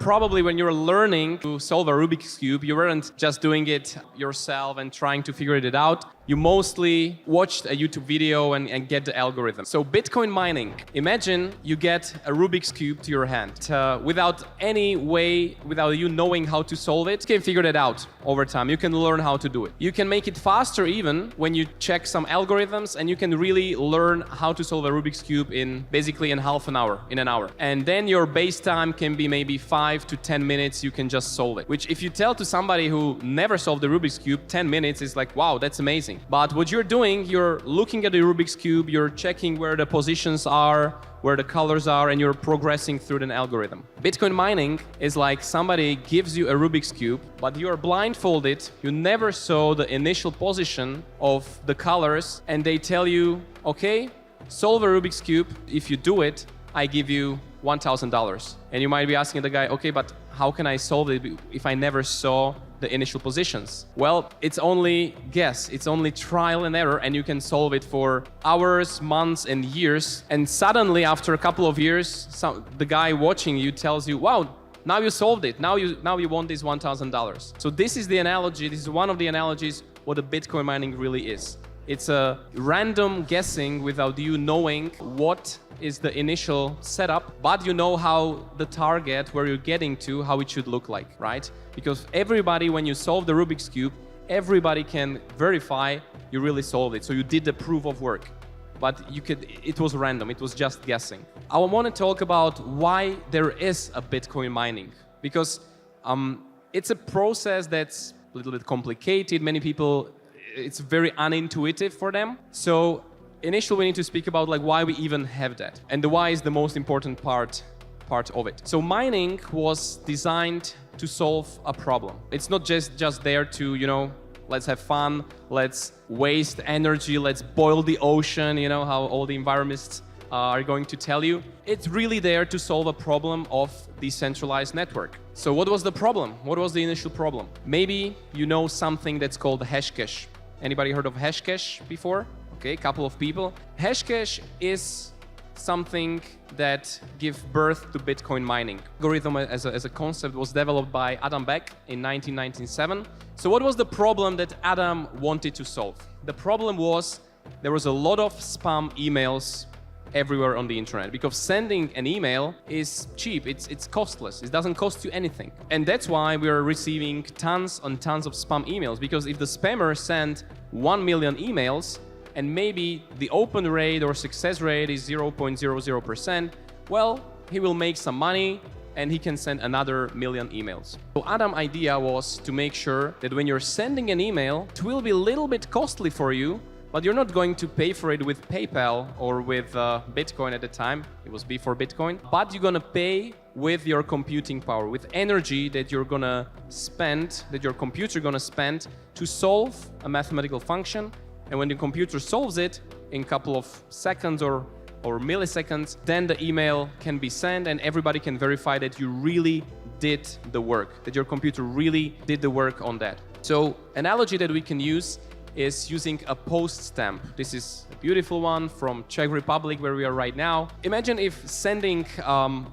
probably, when you're learning to solve a Rubik's Cube, you weren't just doing it yourself and trying to figure it out. You mostly watched a YouTube video and get the algorithm. So Bitcoin mining, imagine you get a Rubik's Cube to your hand. Without any way, without you knowing how to solve it, you can figure that out over time. You can learn how to do it. You can make it faster even when you check some algorithms, and you can really learn how to solve a Rubik's Cube in basically in half an hour, in an hour. And then your base time can be maybe 5 to 10 minutes, you can just solve it. Which if you tell to somebody who never solved the Rubik's Cube, 10 minutes is like, wow, that's amazing. But what you're doing, you're looking at the Rubik's Cube, you're checking where the positions are, where the colors are, and you're progressing through an algorithm. Bitcoin mining is like somebody gives you a Rubik's Cube, but you're blindfolded, you never saw the initial position of the colors, and they tell you, okay, solve a Rubik's Cube. If you do it, I give you $1,000. And you might be asking the guy, okay, but how can I solve it if I never saw the initial positions? Well, it's only guess, it's only trial and error, and you can solve it for hours, months, and years. And suddenly, after a couple of years, the guy watching you tells you, wow, now you solved it, now you want this $1,000. So this is the analogy, this is one of the analogies what the Bitcoin mining really is. It's a random guessing without you knowing what is the initial setup, but you know how the target, where you're getting to, how it should look like, right? Because everybody, when you solve the Rubik's Cube, everybody can verify you really solved it. So you did the proof of work, but it was random, it was just guessing. I want to talk about why there is a Bitcoin mining, because it's a process that's a little bit complicated. Many people, it's very unintuitive for them. So initially we need to speak about like why we even have that. And the why is the most important part of it. So mining was designed to solve a problem. It's not just there to, you know, let's have fun, let's waste energy, let's boil the ocean, you know, how all the environmentalists are going to tell you. It's really there to solve a problem of decentralized network. So what was the problem? What was the initial problem? Maybe you know something that's called Hashcash. Anybody heard of Hashcash before? Okay, a couple of people. Hashcash is something that gives birth to Bitcoin mining. Algorithm as a concept was developed by Adam Back in 1997. So what was the problem that Adam wanted to solve? The problem was there was a lot of spam emails everywhere on the internet, because sending an email is cheap, it's costless, it doesn't cost you anything. And that's why we're receiving tons and tons of spam emails, because if the spammer sent 1 million emails and maybe the open rate or success rate is 0.00%, well, he will make some money and he can send another million emails. So Adam's idea was to make sure that when you're sending an email, it will be a little bit costly for you, but you're not going to pay for it with PayPal or with Bitcoin at the time. It was before Bitcoin. But you're gonna pay with your computing power, with energy that you're gonna spend, that your computer gonna spend to solve a mathematical function. And when the computer solves it in a couple of seconds or milliseconds, then the email can be sent and everybody can verify that you really did the work, that your computer really did the work on that. So analogy that we can use is using a post stamp. This is a beautiful one from Czech Republic, where we are right now. Imagine if sending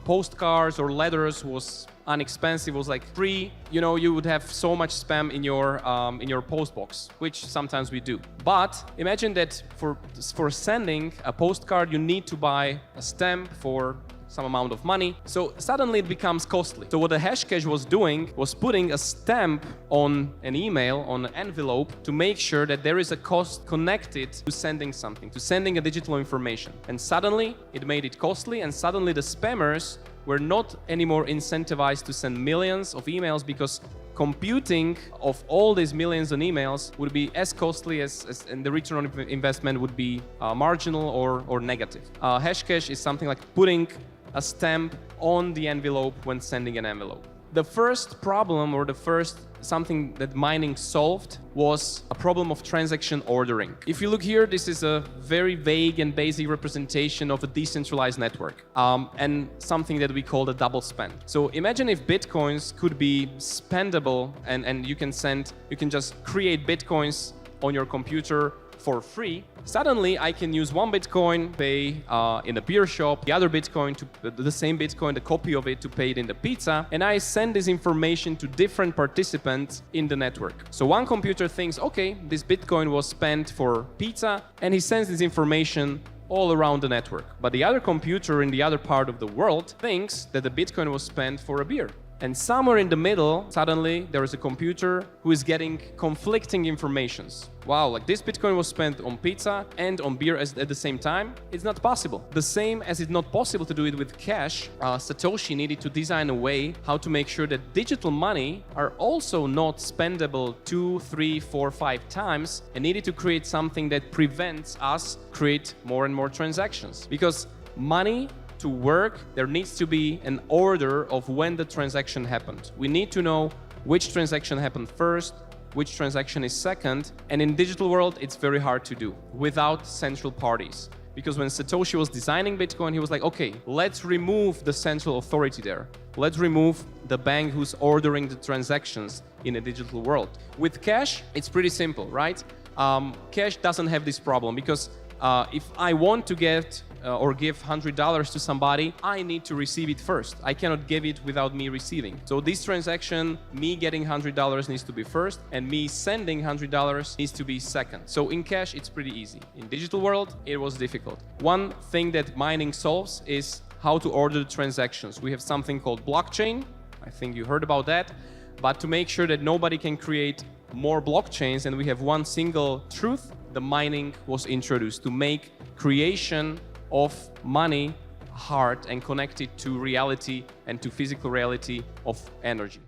postcards or letters was inexpensive, was like free. You know, you would have so much spam in your post box, which sometimes we do. But imagine that for sending a postcard, you need to buy a stamp for some amount of money. So suddenly it becomes costly. So what the Hashcash was doing was putting a stamp on an email, on an envelope, to make sure that there is a cost connected to sending something, to sending a digital information. And suddenly it made it costly, and suddenly the spammers were not anymore incentivized to send millions of emails, because computing of all these millions of emails would be as costly and the return on investment would be marginal or negative. Hashcash is something like putting a stamp on the envelope when sending an envelope. The first problem, or the first something that mining solved, was a problem of transaction ordering. If you look here, this is a very vague and basic representation of a decentralized network, and something that we call the double spend. So imagine if bitcoins could be spendable, and you can just create bitcoins on your computer for free, suddenly I can use one Bitcoin, pay in a beer shop, the other Bitcoin, the same Bitcoin, the copy of it to pay it in the pizza, and I send this information to different participants in the network. So one computer thinks, okay, this Bitcoin was spent for pizza, and he sends this information all around the network. But the other computer in the other part of the world thinks that the Bitcoin was spent for a beer. And somewhere in the middle, suddenly there is a computer who is getting conflicting informations. Wow, like this Bitcoin was spent on pizza and on beer at the same time? It's not possible. The same as it's not possible to do it with cash, Satoshi needed to design a way how to make sure that digital money are also not spendable 2, 3, 4, 5 times, and needed to create something that prevents us create more and more transactions. Because money to work, there needs to be an order of when the transaction happened. We need to know which transaction happened first, which transaction is second, and in digital world, it's very hard to do without central parties. Because when Satoshi was designing Bitcoin, he was like, okay, let's remove the central authority there. Let's remove the bank who's ordering the transactions in a digital world. With cash, it's pretty simple, right? Cash doesn't have this problem because if I want to get or give $100 to somebody, I need to receive it first. I cannot give it without me receiving. So this transaction, me getting $100 needs to be first, and me sending $100 needs to be second. So in cash, it's pretty easy. In digital world, it was difficult. One thing that mining solves is how to order the transactions. We have something called blockchain. I think you heard about that. But to make sure that nobody can create more blockchains and we have one single truth, the mining was introduced to make creation of money hard and connected to reality and to physical reality of energy.